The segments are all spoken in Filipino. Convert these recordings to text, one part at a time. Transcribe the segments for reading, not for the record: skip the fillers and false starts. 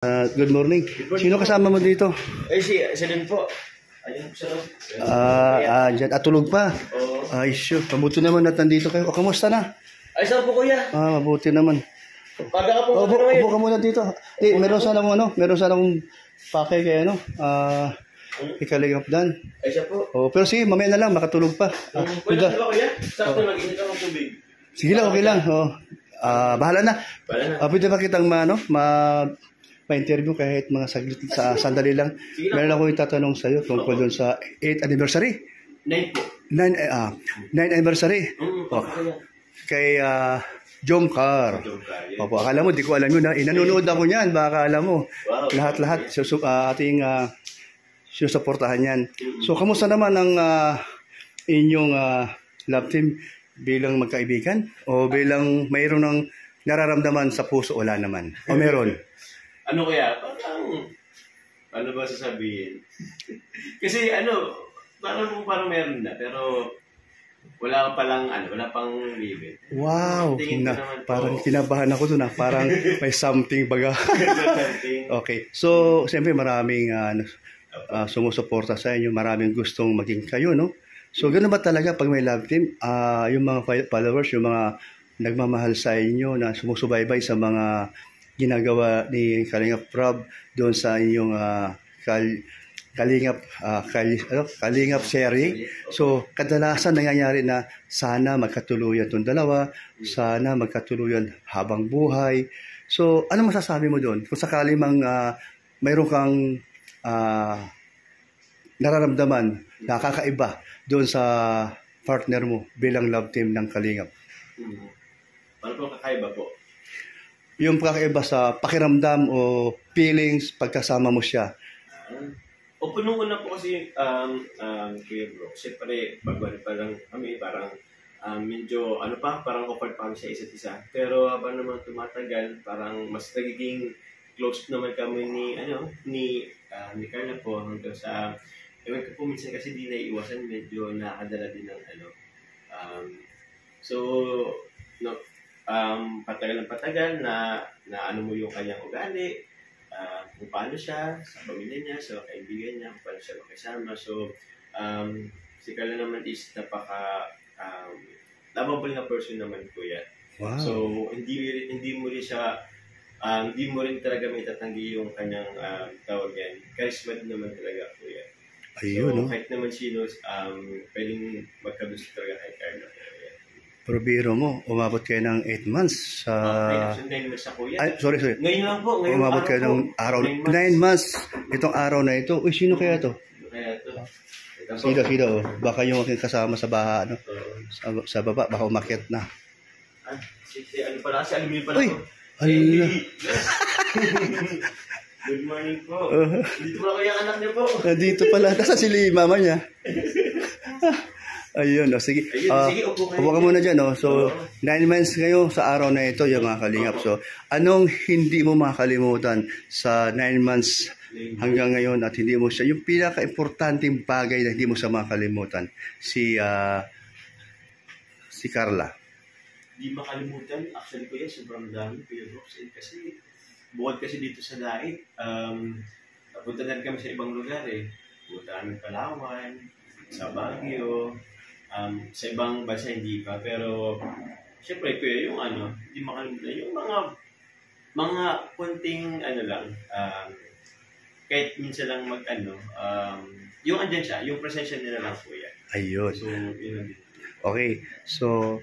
Good morning. Sino kasama mo dito? Siya din po. Ayun, siya. Dyan. Tulog pa? Oo. Ay, sure. Mabuti naman at nandito kayo. O, kamusta na? Ay, saan po kuya? Mabuti naman. Paga ka po. Upo ka muna dito. Meron sana akong pake kaya Ikaligap dan. Ay, siya po. Pero sige, mamaya na lang, makatulog pa. Pwede ba kuya? Sakto mag-init ako ng tubig. Sige lang, okay lang. Bahala na. Pwede ba kitang ma-interview kahit mga saglit sa sandali lang? Meron ako itatanong sa iyo tungkol doon sa 8th anniversary. 9 po. 9th anniversary. Kay Jomcar. Opo, akala mo, di ko alam yun. Nanonood ako niyan, baka alam mo. Wow. Lahat-lahat ating susuportahan yan. So, kamusta naman ang inyong love team bilang magkaibigan? O bilang mayroon ng nararamdaman sa puso? Wala naman. O meron? Ano kaya? Ano ba sasabihin? Kasi parang meron na, pero wala pang limit. Wow! Parang kinabahan ako doon. Parang may something baga. Okay. So, siyempre maraming sumusuporta sa inyo. Maraming gustong maging kayo, no? So, gano'n ba talaga pag may love team? Yung mga followers, yung mga nagmamahal sa inyo na sumusubaybay sa mga ginagawa ni Kalingap Rob doon sa inyong Kalingap series. So, kadalasan nangyayari na sana magkatuluyan itong dalawa, sana magkatuluyan habang buhay. So, ano masasabi mo doon? Kung sakali mang mayroon kang nararamdaman na kakaiba doon sa partner mo bilang love team ng Kalingap. Ano po kakaiba po? Yung kakaiba sa pakiramdam o feelings pagkasama mo siya. Punong-una po kasi Kuya Bro, siyempre bago pa lang kami, parang medyo parang awkward pa kami sa isa't isa. Pero habang naman tumatagal, parang mas nagiging close naman kami ni Carla po hanggang sa ewan ko po minsan kasi di naiiwasan, medyo nakadala din ng patagal na ano mo yung kanyang ugali, kung paano siya sa pamilya niya, sa kaibigan niya, kung paano siya makisama. So, si Carla naman is lovable na person naman po yan. Wow. So, hindi mo rin talaga may tatanggi yung kanyang tawag yan. Charisma din naman talaga po yan. Ayun, so, kahit naman sino, pwedeng magkagusto talaga kay Carla. Pero biro mo, umabot kayo ng 8 months sa... 9 months ako yan. Ay, sorry. Ngayon lang po. Umabot kayo ng araw. 9 months. Itong araw na ito. Uy, sino kaya to? Sino? Baka yung aking kasama sa baha, sa baba, baka umakyat na. Si Alumin pala. Uy! Good morning po. Dito pala kayo ang anak niyo po. Dito pala. Nasa sili mama niya. Ayun, sige. Upo ka muna dyan, So, 9 months kayo sa araw na ito, yung mga Kalingap. So, anong hindi mo makalimutan sa 9 months hanggang ngayon at hindi mo siya, yung pinaka-importanting bagay na hindi mo siya makalimutan, si Carla? Hindi makalimutan. Actually, kuya, sobrang dami, Kuya Brooks. Kasi, bukod kasi dito sa Dait, napunta na rin kami sa ibang lugar Punta kami Palawan, sa Baguio, sa ibang bansa hindi pa, pero syempre kuya, yung hindi makalimutan, yung mga konting kahit minsan lang yung andyan siya, yung presensya nila lang kuya. Ayun. So, yun din. Okay, so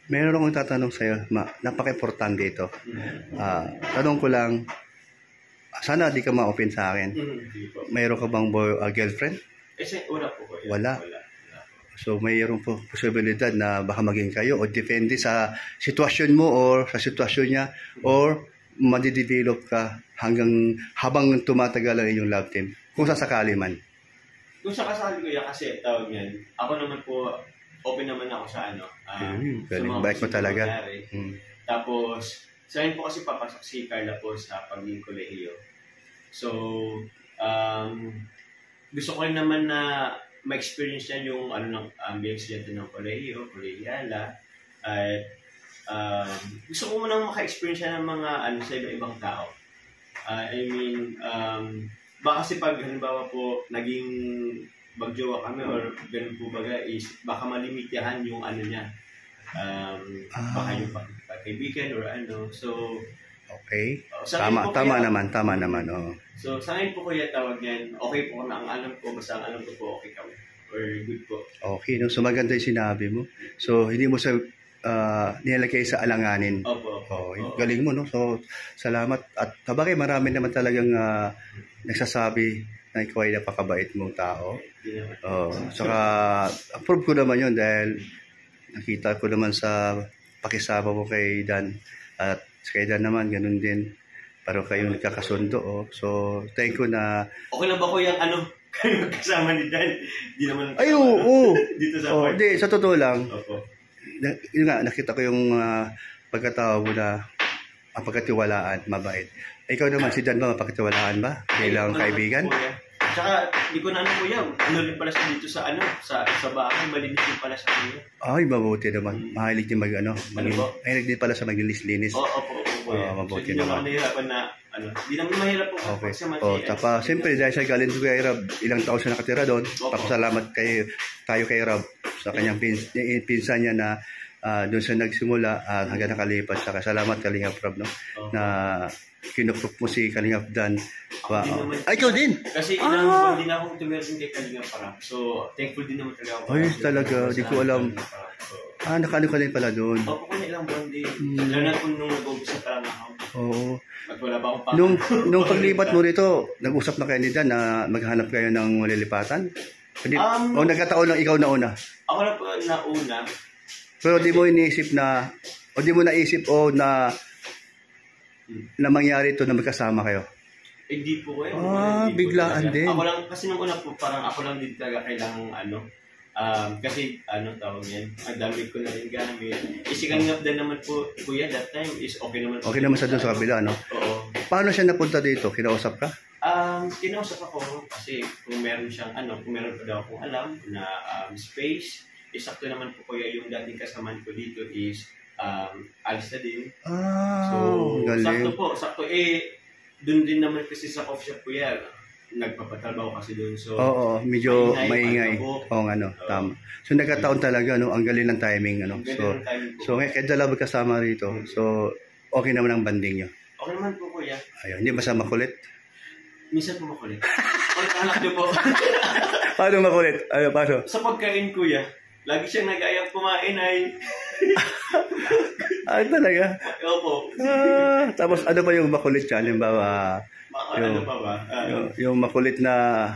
meron akong tatanong sa'yo, napaka-importante ito. Tanong ko lang, sana di ka ma-open sa akin. Mayroon ka bang girlfriend? Wala po kuya. Wala. So, mayroon po posibilidad na baka maging kayo o depende sa sitwasyon mo or sa sitwasyon niya or madidevelop ka habang tumatagal ang inyong love team. Kung sasakali man. Kung sakasali ko yan, kasi tawag yan, ako naman po, open naman ako sa galing, bait mo talaga. Tapos, sa akin po kasi papasok si Carla po sa pagiging kolehiyo. So, gusto ko rin naman na ma-experience yan yung ambience dyan ng kolehiyala. At gusto ko munang maka-experience ng mga sa iba-ibang tao. I mean, baka kasi pag halimbawa po naging magjowa kami or ganun po baga is baka malimitahan yung ano niya. Baka yung pagkaibigan or ano. So, Okay. sa akin po Tama kaya- naman. Oh. So, sa akin po kuya tawag yan, okay po na ang alam ko, basta ang alam ko po okay kami. Or good po. Okay, no? So maganda yung sinabi mo. So hindi mo sa nilagay sa alanganin. Opo. Oh, galing mo, no? So salamat. At kabagay, marami naman talagang nagsasabi na ikaw ay napakabait mong tao. Hindi naman. Oh, saka approve ko naman yun dahil nakita ko naman sa pakisama mo kay Dan. At kay Dan naman, ganun din. Pero kayo nagkakasundo. Oh. So thank you na... Okay lang ba ko yung ano, kayo kasama ni Dan? Hindi naman. Ay, oo. Dito sa Oh, part. di, sa totoo lang, Opo. yun nga, nakita ko yung pagkatao mo na mapagkatiwalaan, mabait. Ikaw naman, si Dan ba, mapagkatiwalaan ba? Bilang kaibigan? Kuya. Tsaka, di ko na ano kuya, ano rin pala siya dito sa ano, sa bahay, malinis din pala sa kanya. Ay, mabuti naman. Mahilig din mahilig din pala sa maglinis-linis. Opo, kuya. Mabuti so, di naman. naman nahihirapan na, ano, di naman mahirap po. Okay. Kasi man Oh, si- tapa, siyempre, dahil siya galing kay Rob, ilang taon siya nakatira doon. Papasalamat tayo kay Rob sa kanyang pinsan niya na doon siya nagsimula hanggang nakalipas. Saka salamat Kalingap Rob, no? Opo. Na kinukup mo si Kalingap Dan. Ako din naman. Ay, ikaw din! Kasi ilang buwan din ako tumirin kay Kalinga para. So, thankful din naman talaga ako. Ay, talaga, di ko alam. So, Nakano ka din pala doon. opo ko na ilang buwan din. Lalo na kung nung nag-umpisa pa lang ako. Oo. At wala pa akong Nung paglipat mo rito, nag-usap na kayo ni Dan na maghanap kayo ng malilipatan? O nagkataon lang ikaw na una? Ako na po nauna. Pero di mo iniisip na, o di mo naisip na mangyari ito na magkasama kayo? Hindi po kayo. Biglaan din. Ako lang, kasi nung una po, parang ako lang din talaga kailangang ano. Kasi ano tawag yan, ang dami ko na rin gamit. Kasi kanina din naman po, kuya, that time is okay naman. Okay naman sa doon sa kabila, no? Oo. Paano siya napunta dito? Kinausap ka? Kinausap ako kasi kung meron siyang kung meron pa daw akong alam na space, sakto naman po kuya yung dating kasamaan ko dito is alis na din. Galing. Sakto doon din naman kasi sa coffee shop kuya, nagpapatrabaho kasi doon. So, medyo maingay. pagkabok. Tama. So nagkataon talaga, no? Ang galing ng timing, ano? Ganun ang timing po. So kaya dalawa kasama rito. So okay naman ang banding nyo. Okay naman po kuya. Ayun, hindi ba sa makulit? Minsan po makulit. Anak niyo po. Paano makulit? Paano? Sa pagkain kuya, lagi siyang nag-ayang kumain ay. Talaga? Opo. Tapos ano ba yung makulit siya? Halimbawa, Ano pa ba? yung makulit na